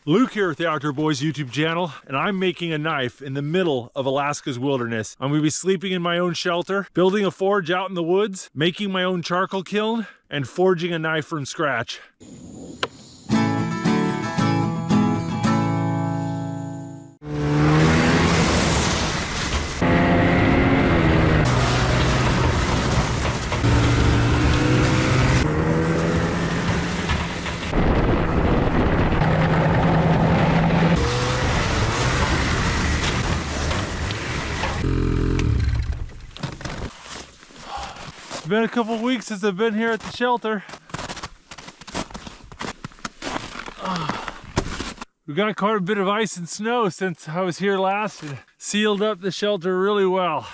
Luke here with the Outdoor Boys YouTube channel, and I'm making a knife in the middle of Alaska's wilderness. I'm gonna be sleeping in my own shelter, building a forge out in the woods, making my own charcoal kiln, and forging a knife from scratch. It's been a couple weeks since I've been here at the shelter. We got quite a bit of ice and snow since I was here last and sealed up the shelter really well.